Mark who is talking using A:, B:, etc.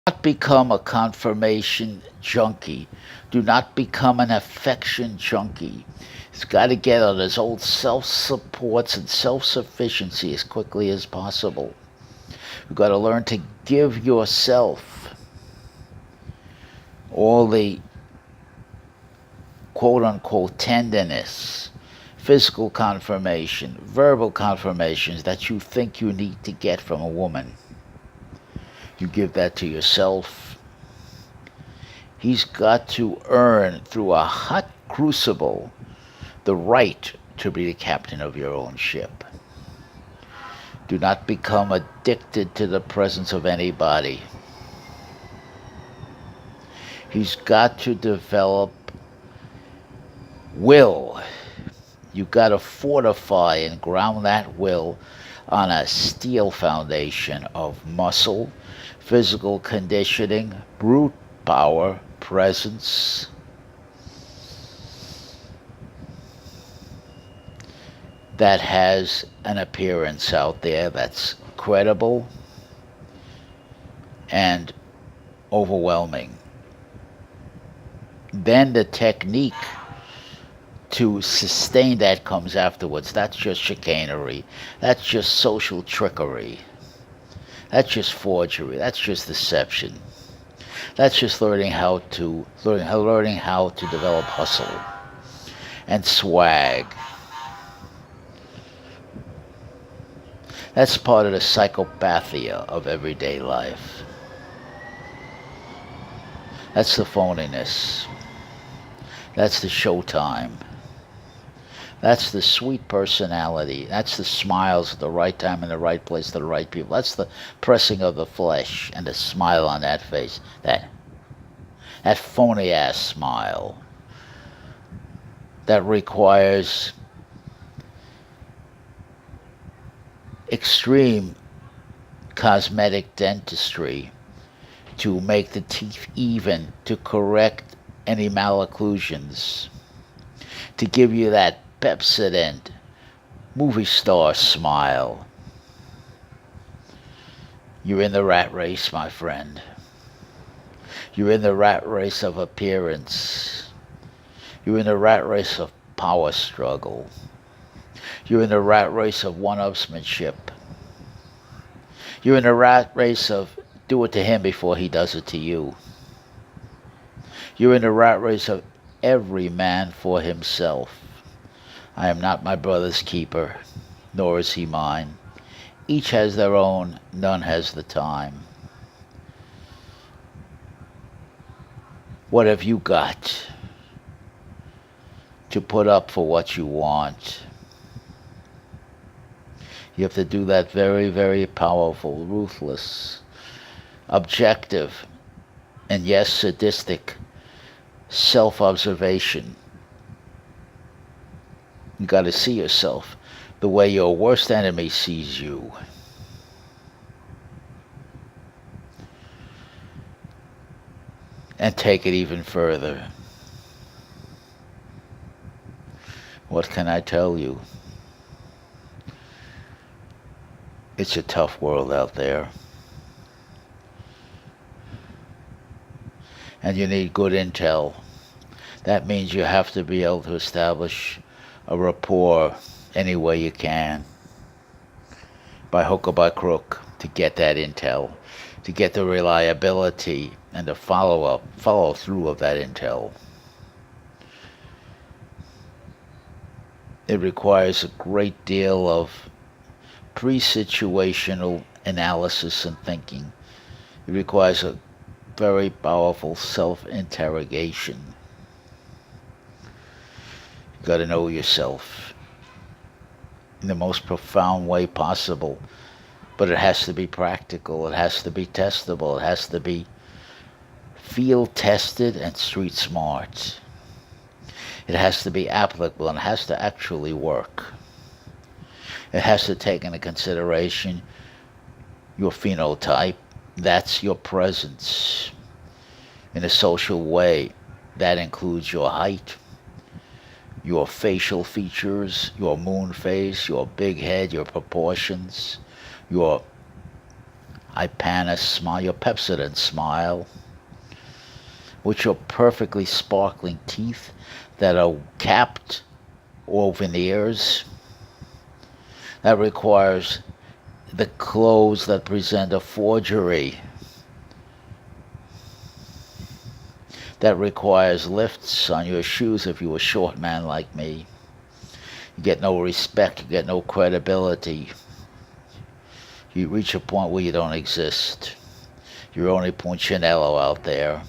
A: Not become a confirmation junkie. Do not become an affection junkie. He's got to get on his old self supports and self sufficiency as quickly as possible. You've got to learn to give yourself all the quote unquote tenderness, physical confirmation, verbal confirmations that you think you need to get from a woman. You give that to yourself. He's got to earn through a hot crucible the right to be the captain of your own ship. Do not become addicted to the presence of anybody. He's got to develop will. You've got to fortify and ground that will on a steel foundation of muscle, physical conditioning, brute power, presence. That has an appearance out there that's credible and overwhelming. Then the technique to sustain that comes afterwards. That's just chicanery. That's just social trickery. That's just forgery. That's just deception. That's just learning how to develop hustle and swag. That's part of the psychopathia of everyday life. That's the phoniness. That's the showtime. That's the sweet personality. That's the smiles at the right time in the right place to the right people. That's the pressing of the flesh and the smile on that face. That phony ass smile that requires extreme cosmetic dentistry to make the teeth even, to correct any malocclusions, to give you that Pepsodent movie star smile. You're in the rat race, my friend. You're in the rat race of appearance. You're in the rat race of power struggle. You're in the rat race of one-upsmanship. You're in the rat race of do it to him before he does it to you. You're in the rat race of every man for himself. I am not my brother's keeper, nor is he mine. Each has their own, none has the time. What have you got to put up for what you want? You have to do that very, very powerful, ruthless, objective, and yes, sadistic self-observation. You got to see yourself the way your worst enemy sees you. And take it even further. What can I tell you? It's a tough world out there. And you need good intel. That means you have to be able to establish a rapport any way you can, by hook or by crook, to get that intel, to get the reliability and the follow through of that intel. It requires a great deal of pre-situational analysis and thinking. It requires a very powerful self-interrogation. You got to know yourself in the most profound way possible, but it has to be practical, it has to be testable, it has to be field tested and street smart. It has to be applicable and it has to actually work. It has to take into consideration your phenotype, that's your presence in a social way. That includes your height, your facial features, your moon face, your big head, your proportions, your Ipanus smile, your Pepsodent smile, with your perfectly sparkling teeth that are capped or veneers. That requires the clothes that present a forgery. That requires lifts on your shoes if you're a short man like me. You get no respect, you get no credibility. You reach a point where you don't exist. You're only Punchinello out there.